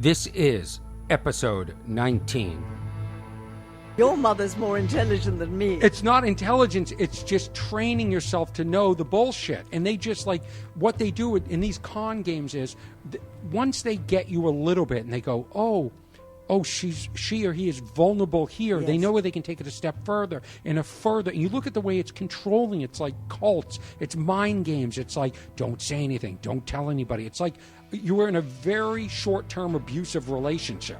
This is episode 19. Your mother's more intelligent than me. It's not intelligence, it's just training yourself to know the bullshit. And they just what they do in these con games is, once they get you a little bit and they go, oh, she or he is vulnerable here. Yes. They know where they can take it a step further and a further. And you look at the way it's controlling. It's like cults. It's mind games. It's like, don't say anything. Don't tell anybody. It's like you were in a very short-term abusive relationship.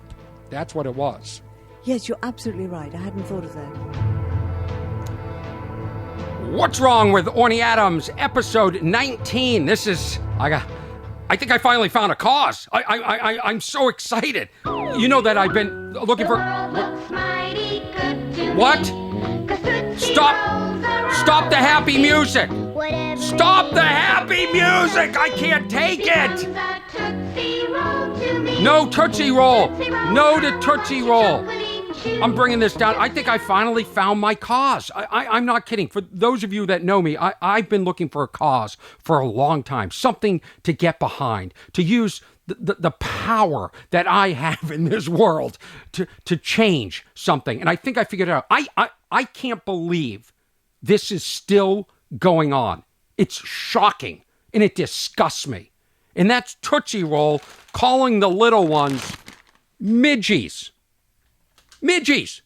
That's what it was. Yes, you're absolutely right. I hadn't thought of that. What's wrong with Orny Adams? Episode 19. This is... I think I finally found a cause. I'm so excited. You know that I've been looking for... What? Stop the happy music. Stop the happy music. I can't take it. No Tootsie Roll. No to Tootsie Roll. I'm bringing this down. I think I finally found my cause. I'm not kidding. For those of you that know me, I've been looking for a cause for a long time. Something to get behind. To use the power that I have in this world to change something. And I think I figured it out. I can't believe this is still going on. It's shocking. And it disgusts me. And that's Tootsie Roll calling the little ones Midgees. Midgees!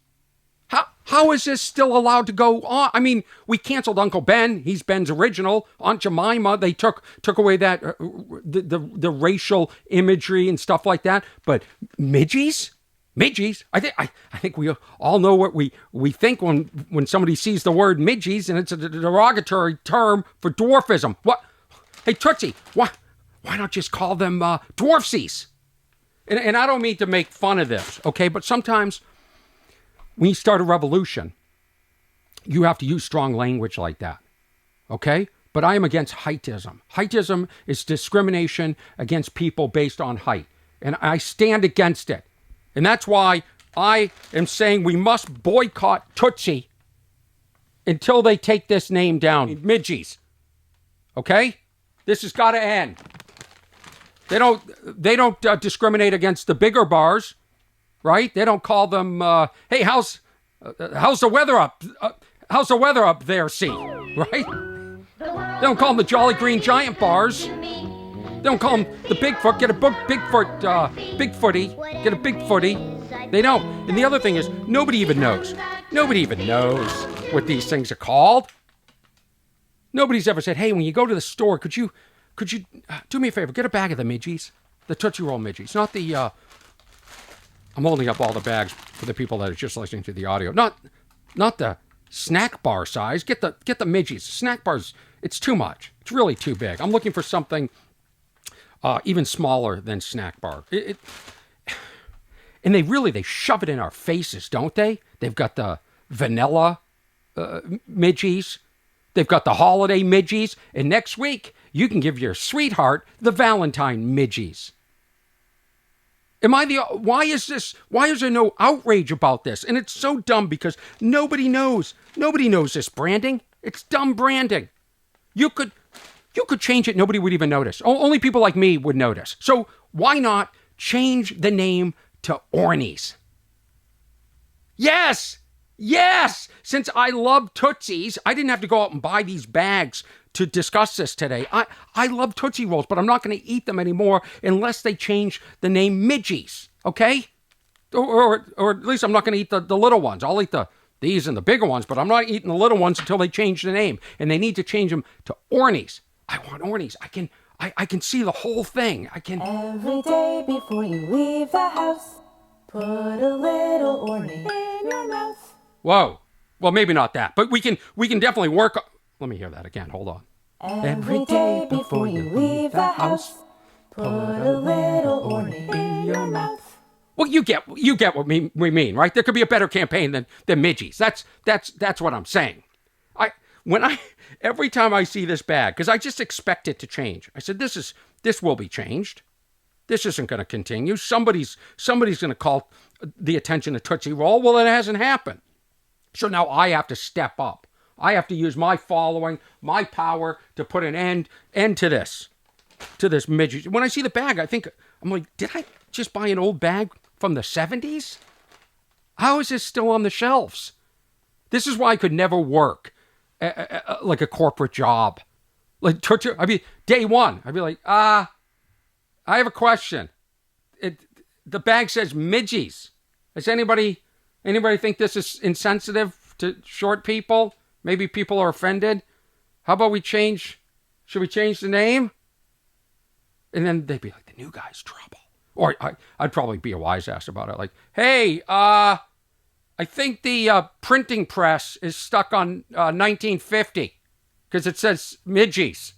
How is this still allowed to go on? I mean, we canceled Uncle Ben. He's Ben's original. Aunt Jemima, they took away that the racial imagery and stuff like that. But Midgees? Midgees? I think we all know what we think when somebody sees the word Midgees, and it's a derogatory term for dwarfism. What? Hey, Tootsie, why not just call them dwarfsies? And I don't mean to make fun of this, okay? But sometimes when you start a revolution, you have to use strong language like that, okay? But I am against heightism. Heightism is discrimination against people based on height, and I stand against it. And that's why I am saying we must boycott Tootsie until they take this name down. Midgees, okay? This has got to end. They don't discriminate against the bigger bars. Right? They don't call them, hey, how's the weather up? How's the weather up there, C? Right? They don't call them the Jolly Green Giant bars. They don't call them the Bigfoot. Get a Bigfooty. Get a Bigfooty. They don't. And the other thing is, nobody even knows. Nobody even knows what these things are called. Nobody's ever said, hey, when you go to the store, could you do me a favor? Get a bag of the Midgees. The Tootsie Roll Midgees. Not the, I'm holding up all the bags for the people that are just listening to the audio. Not the snack bar size. Get the Midgees. Snack bars, it's too much. It's really too big. I'm looking for something even smaller than snack bar. And they shove it in our faces, don't they? They've got the vanilla Midgees. They've got the holiday Midgees. And next week, you can give your sweetheart the Valentine Midgees. Why is there no outrage about this? And it's so dumb because nobody knows this branding. It's dumb branding. You could change it. Nobody would even notice. Only people like me would notice. So why not change the name to Ornies? Yes. Since I love Tootsies, I didn't have to go out and buy these bags to discuss this today. I love Tootsie Rolls, but I'm not going to eat them anymore unless they change the name Midgees, okay? Or at least I'm not going to eat the little ones. I'll eat these and the bigger ones, but I'm not eating the little ones until they change the name. And they need to change them to Ornies. I want Ornies. I can see the whole thing. Every day before you leave the house, put a little Orny in your mouth. Whoa. Well, maybe not that, but we can definitely work. Let me hear that again. Hold on. Every day before you leave the house, put a little Orny in your mouth. Well, you get what we mean, right? There could be a better campaign than Midgees. That's what I'm saying. Every time I see this bag, because I just expect it to change. I said, this will be changed. This isn't going to continue. Somebody's going to call the attention to Tootsie Roll. Well, it hasn't happened. So now I have to step up. I have to use my following, my power to put an end to this Midgees. When I see the bag, I'm like, did just buy an old bag from the 70s? How is this still on the shelves? This is why I could never work like a corporate job. Like, I mean, day one, I'd be like, I have a question. The bag says Midgees. Does anybody think this is insensitive to short people? Maybe people are offended. How about should we change the name? And then they'd be like, the new guy's trouble. Or I'd probably be a wise ass about it. Like, hey, I think the printing press is stuck on 1950 because it says Midgees.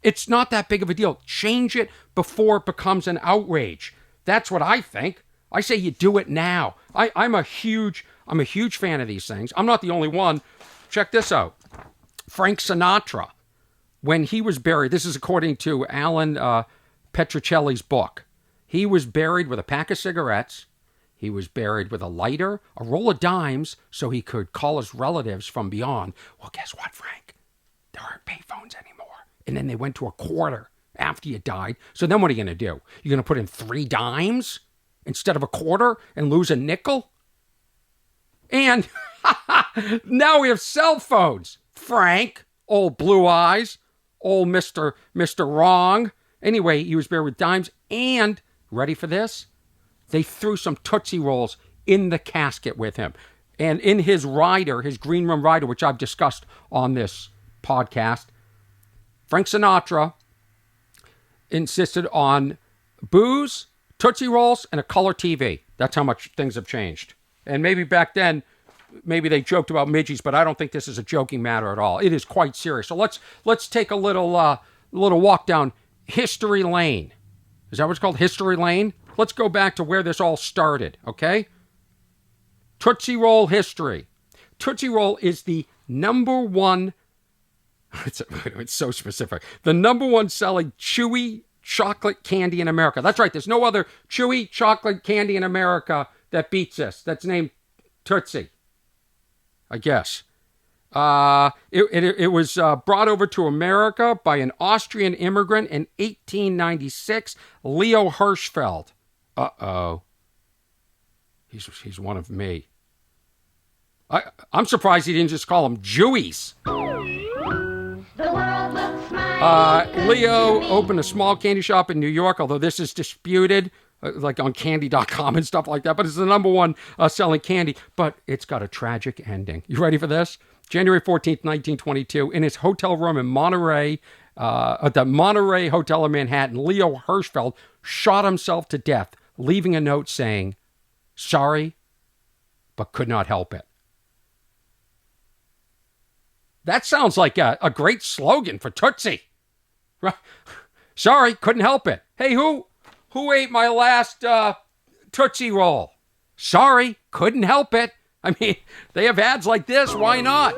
It's not that big of a deal. Change it before it becomes an outrage. That's what I think. I say you do it now. I'm a huge fan of these things. I'm not the only one. Check this out. Frank Sinatra, when he was buried, this is according to Alan Petrocelli's book. He was buried with a pack of cigarettes. He was buried with a lighter, a roll of dimes, so he could call his relatives from beyond. Well, guess what, Frank? There aren't payphones anymore. And then they went to a quarter after you died. So then what are you going to do? You're going to put in 3 dimes instead of a quarter and lose a nickel? And now we have cell phones. Frank, old blue eyes, old Mr. Wrong. Anyway, he was buried with dimes, and, ready for this? They threw some Tootsie Rolls in the casket with him. And in his rider, his green room rider, which I've discussed on this podcast, Frank Sinatra insisted on booze, Tootsie Rolls, and a color TV. That's how much things have changed. And maybe back then, maybe they joked about Midgees, but I don't think this is a joking matter at all. It is quite serious. So let's take a little walk down History Lane. Is that what it's called? History Lane? Let's go back to where this all started, okay? Tootsie Roll history. Tootsie Roll is the number one, it's so specific, the number one selling chewy chocolate candy in America. That's right, there's no other chewy chocolate candy in America that beats this. That's named Tootsie, I guess. It was brought over to America by an Austrian immigrant in 1896, Leo Hirschfeld. Uh-oh. He's one of me. I'm surprised he didn't just call them Jewies. Leo opened a small candy shop in New York, although this is disputed, like on candy.com and stuff like that, but it's the number one selling candy, but it's got a tragic ending. You ready for this? January 14th, 1922, in his hotel room in Monterey, at the Monterey Hotel in Manhattan, Leo Hirschfeld shot himself to death, leaving a note saying, "Sorry, but could not help it." That sounds like a great slogan for Tootsie. Sorry, couldn't help it. Hey, who ate my last Tootsie Roll? Sorry, couldn't help it. I mean, they have ads like this. Why not?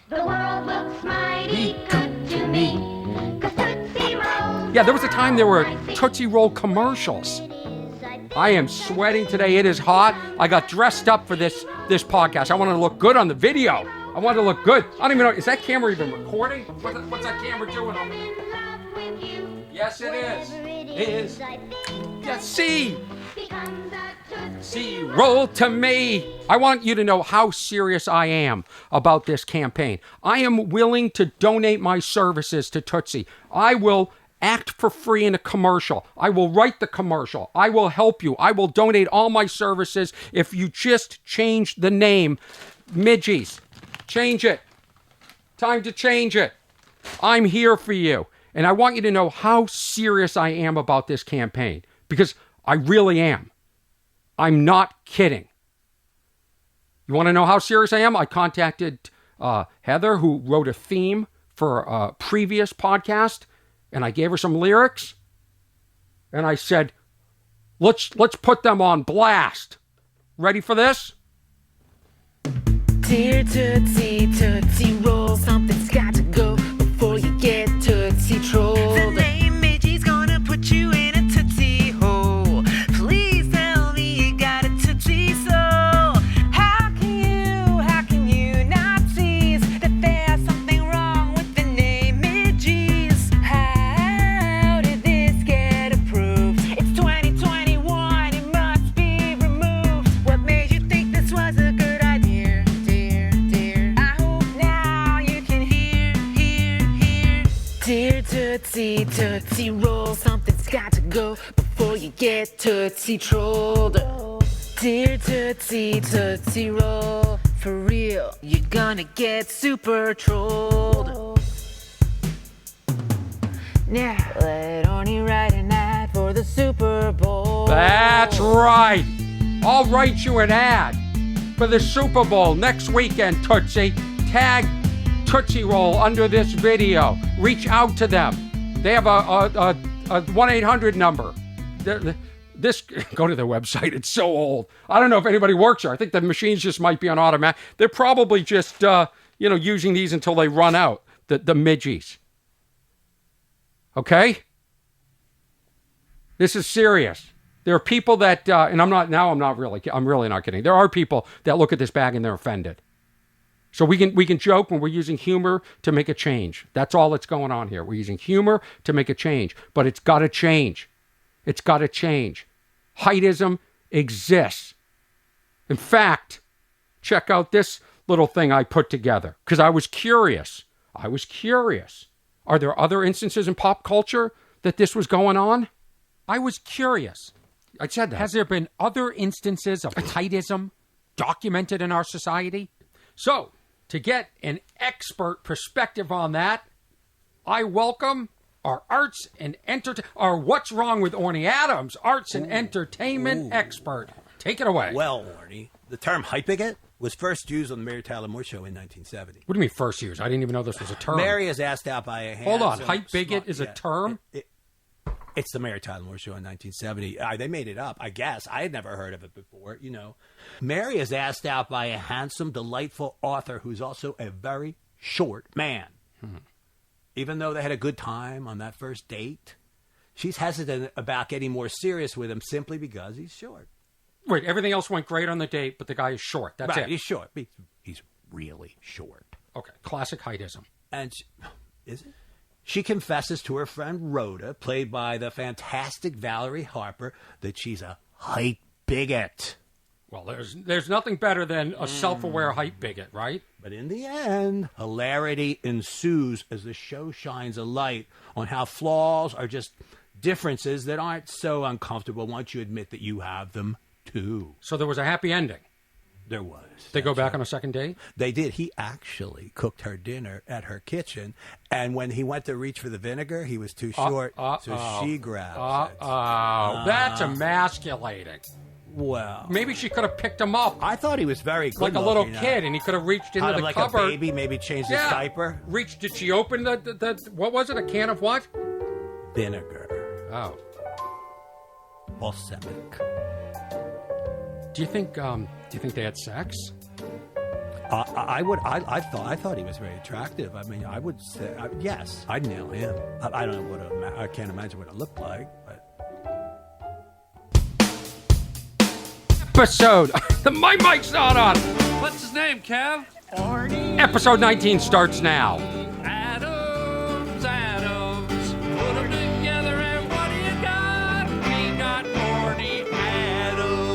The world looks mighty good to me. Yeah, there was a time there were Tootsie Roll commercials. I am sweating today. It is hot. I got dressed up for this podcast. I wanted to look good on the video. I wanted to look good. I don't even know. Is that camera even recording? What's that camera doing over there? Yes, it is. It is. Yes, see. See, roll to me. I want you to know how serious I am about this campaign. I am willing to donate my services to Tootsie. I will act for free in a commercial. I will write the commercial. I will help you. I will donate all my services if you just change the name. Midgees. Change it. Time to change it. I'm here for you. And I want you to know how serious I am about this campaign. Because I really am. I'm not kidding. You want to know how serious I am? I contacted Heather, who wrote a theme for a previous podcast, and I gave her some lyrics. And I said, let's put them on blast. Ready for this? Dear Tootsie, Tootsie Roll, something's got to go before you get Tootsie Troll. The name Midgee's gonna put you in a Tootsie hole. Please tell me you got a Tootsie soul. How can you not see that there's something wrong with the name Midgees? How did this get approved? It's Dear Tootsie, Tootsie Roll, something's got to go before you get Tootsie Trolled. Dear Tootsie, Tootsie Roll, for real, you're gonna get super trolled. Now, let Orny write an ad for the Super Bowl. That's right. I'll write you an ad for the Super Bowl next weekend, Tootsie. Tag Tootsie Roll under this video. Reach out to them. They have a 1-800 number. Go to their website. It's so old. I don't know if anybody works there. I think the machines just might be on automatic. They're probably just using these until they run out. The Midgees. Okay? This is serious. There are people that, and I'm really not kidding. There are people that look at this bag and they're offended. So we can joke when we're using humor to make a change. That's all that's going on here. We're using humor to make a change, but it's got to change. It's got to change. Heightism exists. In fact, check out this little thing I put together because I was curious. Are there other instances in pop culture that this was going on? I was curious. I said that. Has there been other instances of heightism documented in our society? So, to get an expert perspective on that, I welcome our our What's Wrong with Orny Adams arts and entertainment expert. Take it away. Well, Orny, the term hype bigot was first used on the Mary Tyler Moore Show in 1970. What do you mean first used? I didn't even know this was a term. Mary is asked out by a handsome... Hold on, hype bigot is a term? It's the Mary Tyler Moore Show in 1970. They made it up, I guess. I had never heard of it before, Mary is asked out by a handsome, delightful author who's also a very short man. Even though they had a good time on that first date, she's hesitant about getting more serious with him simply because he's short. Wait, everything else went great on the date, but the guy is short. That's right, it. He's short. He's really short. Okay, classic heightism. And is it? She confesses to her friend Rhoda, played by the fantastic Valerie Harper, that she's a hype bigot. Well, there's nothing better than a self-aware hype bigot, right? But in the end, hilarity ensues as the show shines a light on how flaws are just differences that aren't so uncomfortable once you admit that you have them too. So there was a happy ending. There was. They go back on a second date? They did. He actually cooked her dinner at her kitchen, and when he went to reach for the vinegar, he was too short, so she grabbed it. That's emasculating. Well, maybe she could have picked him up. I thought he was very good like a little kid, and he could have reached into the like cupboard. A baby, maybe changed his diaper. Did she open the what was it? A can of what? Vinegar. Oh. Balsamic. Do you think they had sex? I thought he was very attractive. I mean, I would say yes. I'd nail him. I don't know I can't imagine what it looked like, but. Episode. My mic's not on. What's his name, Kev? Orny. Episode 19 starts now. Adams. Put them together and what do you got? We got Orny Adams.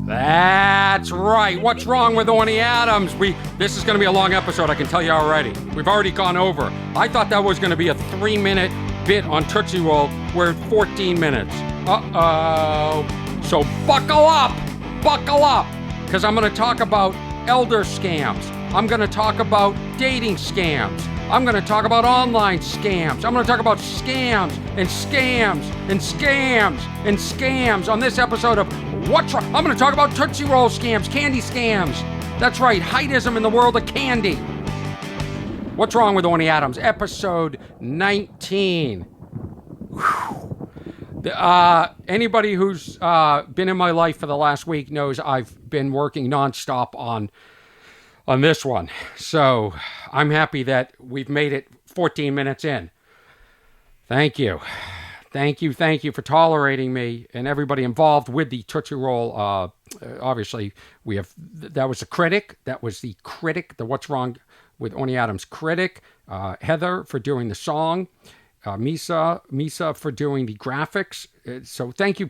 That's right. What's wrong with Orny Adams? This is going to be a long episode, I can tell you already. We've already gone over. I thought that was going to be a 3-minute bit on Tootsie Roll. We're at 14 minutes. Uh-oh. So buckle up, because I'm going to talk about elder scams. I'm going to talk about dating scams. I'm going to talk about online scams. I'm going to talk about scams and scams and scams and scams on this episode of What's Wrong? I'm going to talk about Tootsie Roll scams, candy scams. That's right, heightism in the world of candy. What's Wrong with Orny Adams? Episode 19. Anybody who's been in my life for the last week knows I've been working nonstop on this one. So I'm happy that we've made it 14 minutes in. Thank you for tolerating me and everybody involved with the Tootsie Roll. Obviously, that was the critic. That was the critic, the What's Wrong with Orny Adams critic, Heather, for doing the song. Misa for doing the graphics. So thank you.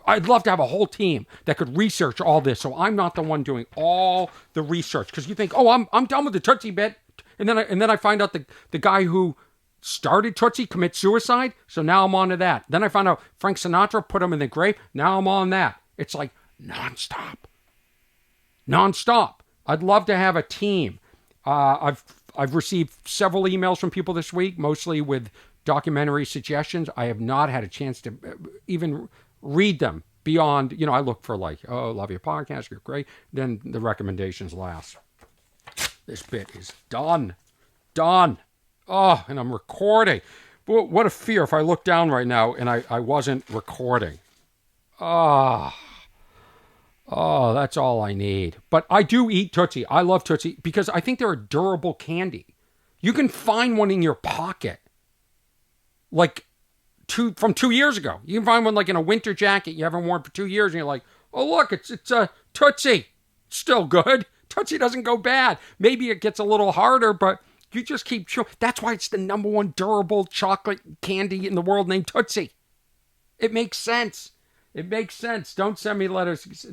I'd love to have a whole team that could research all this. So I'm not the one doing all the research, because you think, oh, I'm done with the Tootsie bit, and then I find out the guy who started Tootsie commit suicide. So now I'm on to that. Then I found out Frank Sinatra put him in the grave. Now I'm on that. It's like nonstop. I'd love to have a team. I've received several emails from people this week, mostly with documentary suggestions. I have not had a chance to even read them beyond, I look for like, oh, love your podcast, you're great. Then the recommendations last. This bit is done. Oh, and I'm recording. But what a fear if I look down right now and I wasn't recording. Oh, that's all I need. But I do eat Tootsie. I love Tootsie because I think they're a durable candy. You can find one in your pocket. Like from 2 years ago. You can find one like in a winter jacket you haven't worn for 2 years, and you're like, oh, look, it's a Tootsie. Still good. Tootsie doesn't go bad. Maybe it gets a little harder, but you just keep chewing. That's why it's the number one durable chocolate candy in the world named Tootsie. It makes sense. Don't send me letters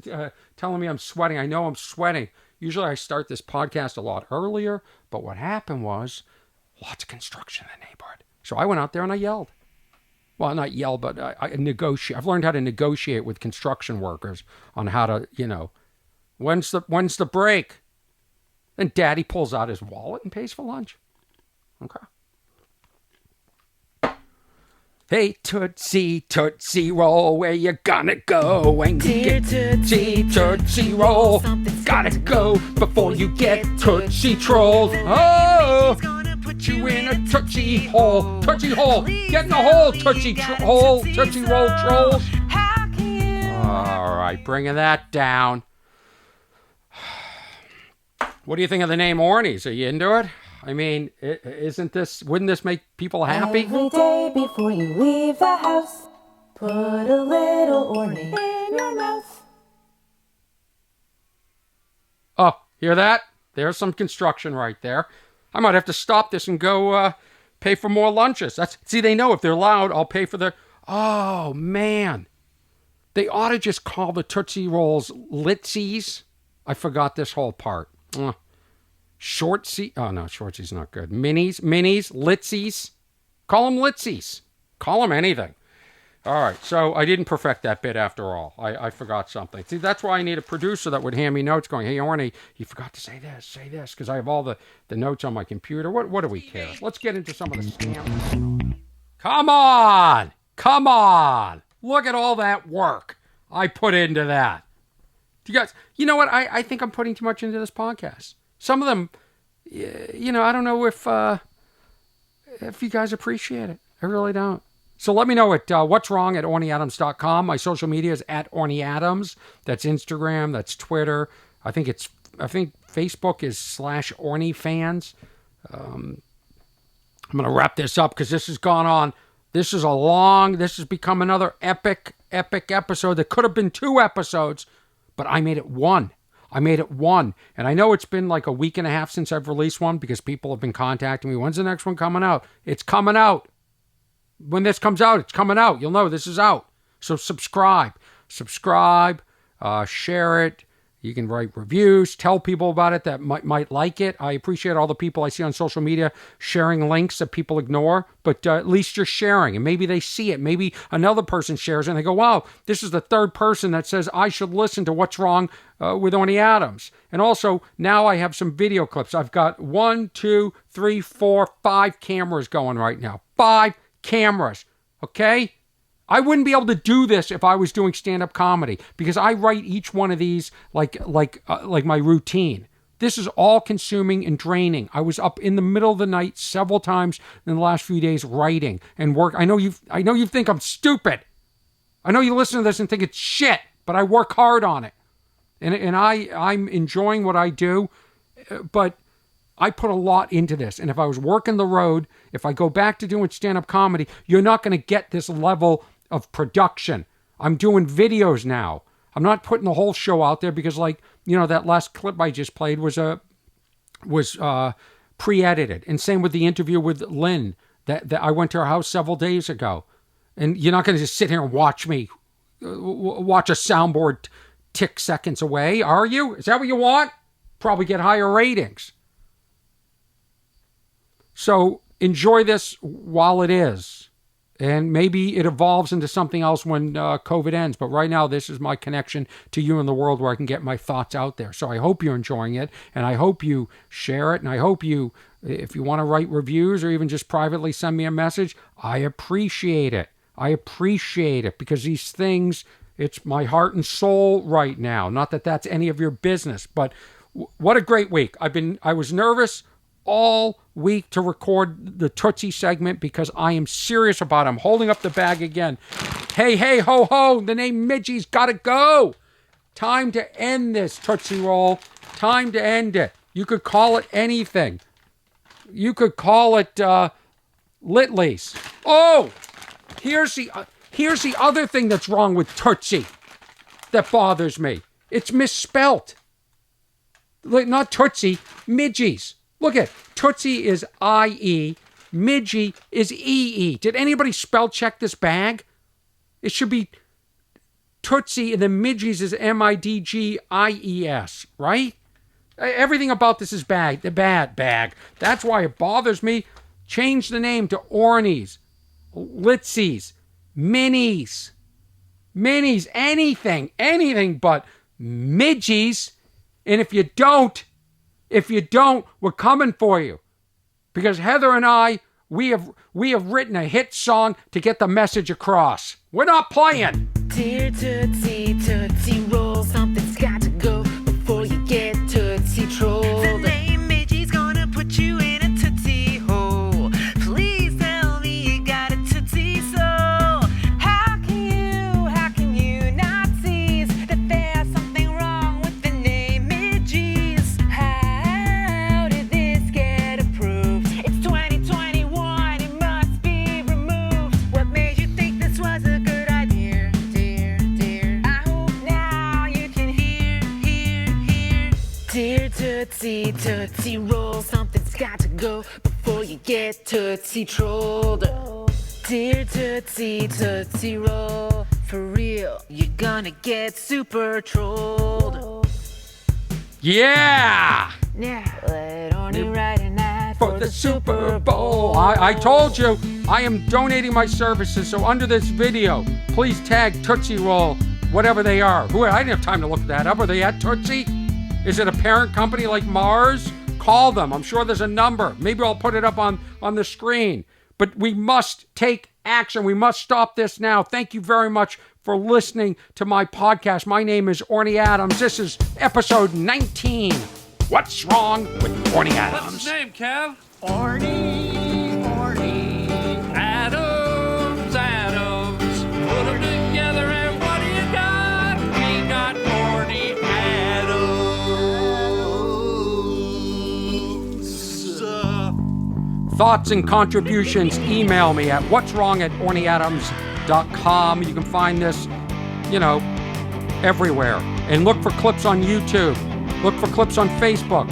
telling me I'm sweating. I know I'm sweating. Usually I start this podcast a lot earlier, but what happened was lots of construction in the neighborhood. So I went out there and I yelled. Well, not yell, but I negotiate. I've learned how to negotiate with construction workers on how to, when's the break? Then Daddy pulls out his wallet and pays for lunch. Okay. Hey, Tootsie Roll, where you gonna go when you get Tootsie Roll? Gotta go before you get Tootsie Trolled. Oh, put you in a Tootsie Hole. Tootsie Hole. Get in the hole, Tootsie Roll Trolls. All right, bringing that down. What do you think of the name Orny's? Are you into it? I mean, wouldn't this make people happy? Every day before you leave the house, put a little Orny in your mouth. Oh, hear that? There's some construction right there. I might have to stop this and go pay for more lunches. See, they know if they're loud, I'll pay for their... Oh, man. They ought to just call the Tootsie Rolls Litsies. I forgot this whole part. Shortsy. Oh, no, Shortsy's not good. Minis, Litsies. Call them Litsies. Call them anything. All right, so I didn't perfect that bit after all. I forgot something. See, that's why I need a producer that would hand me notes going, hey, Orny, you forgot to say this, because I have all the notes on my computer. What do we care? Let's get into some of the scams. Come on. Look at all that work I put into that. You guys, you know what? I think I'm putting too much into this podcast. Some of them, I don't know if you guys appreciate it. I really don't. So let me know at what's wrong at ornyadams.com. My social media is at ornyadams. That's Instagram. That's Twitter. I think Facebook is /ornyfans. I'm going to wrap this up because this has gone on. This has become another epic episode. There could have been 2 episodes, but I made it one. And I know it's been like a week and a half since I've released one because people have been contacting me. When's the next one coming out? It's coming out. When this comes out, it's coming out. You'll know this is out. So subscribe, share it. You can write reviews, tell people about it that might like it. I appreciate all the people I see on social media sharing links that people ignore, but at least you're sharing, and maybe they see it. Maybe another person shares it, and they go, wow, this is the 3rd person that says I should listen to What's Wrong with Orny Adams. And also, now I have some video clips. I've got 1, 2, 3, 4, 5 cameras going right now. 5 cameras, okay? I wouldn't be able to do this if I was doing stand-up comedy because I write each one of these like my routine. This is all-consuming and draining. I was up in the middle of the night several times in the last few days writing and work. I know you think I'm stupid. I know you listen to this and think it's shit, but I work hard on it, and I'm enjoying what I do, but I put a lot into this. And if I was working the road, if I go back to doing stand-up comedy, you're not going to get this level of production. I'm doing videos now. I'm not putting the whole show out there because, that last clip I just played was pre-edited. And same with the interview with Lynn that I went to her house several days ago. And you're not going to just sit here and watch me, watch a soundboard tick seconds away, are you? Is that what you want? Probably get higher ratings. So enjoy this while it is. And maybe it evolves into something else when COVID ends. But right now, this is my connection to you and the world where I can get my thoughts out there. So I hope you're enjoying it. And I hope you share it. And I hope you, if you want to write reviews or even just privately send me a message, I appreciate it. I appreciate it because these things, it's my heart and soul right now. Not that that's any of your business, but what a great week. I was nervous all week to record the Tootsie segment because I am serious about it. I'm holding up the bag again. Hey, hey, ho, ho, the name Midgees gotta go. Time to end this Tootsie Roll. Time to end it. You could call it anything. You could call it Litleys. Oh! Here's the other thing that's wrong with Tootsie that bothers me. It's misspelt. Not Tootsie, Midgees. Look at Tootsie is I-E, Midgie is E-E. Did anybody spell check this bag? It should be Tootsie and then Midgees is M-I-D-G-I-E-S, right? Everything about this is bad. The bad bag. That's why it bothers me. Change the name to Orny's. Litzies, minis, anything but Midgees. And if you don't, we're coming for you. Because Heather and I, we have written a hit song to get the message across. We're not playing. Dear Tootsie, Tootsie Roll, something's got to go before you get Tootsie Trolled. The name Midgie's gonna put you in a Tootsie hole. Please tell me you got a Tootsie soul. How can you not see that there's something wrong with the name Midgees? How did this get approved? It's 2021, it must be removed. What made you think this was a good idea? Dear, I hope now you can hear. Dear Tootsie, Tootsie Roll, something's got to go before you get Tootsie Trolled. Dear Tootsie, Tootsie Roll, for real, you're gonna get super trolled. Yeah! Now, let Orny write an ad For the Super Bowl. I told you, I am donating my services. So under this video, please tag Tootsie Roll, whatever they are. I didn't have time to look that up. Are they at Tootsie? Is it a parent company like Mars? Call them. I'm sure there's a number. Maybe I'll put it up on the screen. But we must take action. We must stop this now. Thank you very much for listening to my podcast. My name is Orny Adams. This is episode 19. What's wrong with Orny Adams? What's his name, Kev? Orny. Adams. Put them together and what do you got? We got Orny Adams. Thoughts and contributions, email me at what'swrong@ornyadams.com. You can find this, everywhere. And look for clips on YouTube. Look for clips on Facebook.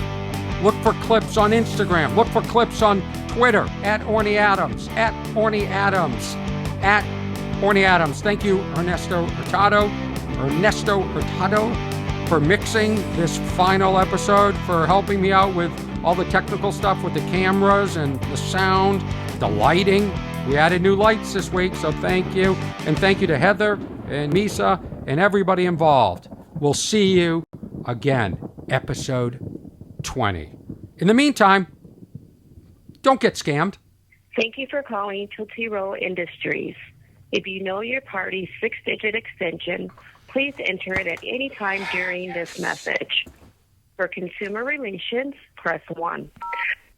Look for clips on Instagram. Look for clips on Twitter at Orny Adams. At Orny Adams. At Orny Adams. Thank you, Ernesto Hurtado, for mixing this final episode, for helping me out with all the technical stuff with the cameras and the sound, the lighting. We added new lights this week, so thank you. And thank you to Heather and Misa and everybody involved. We'll see you again, episode 20. In the meantime, don't get scammed. Thank you for calling Tootsie Roll Industries. If you know your party's 6-digit extension, please enter it at any time during this message. For consumer relations, press 1.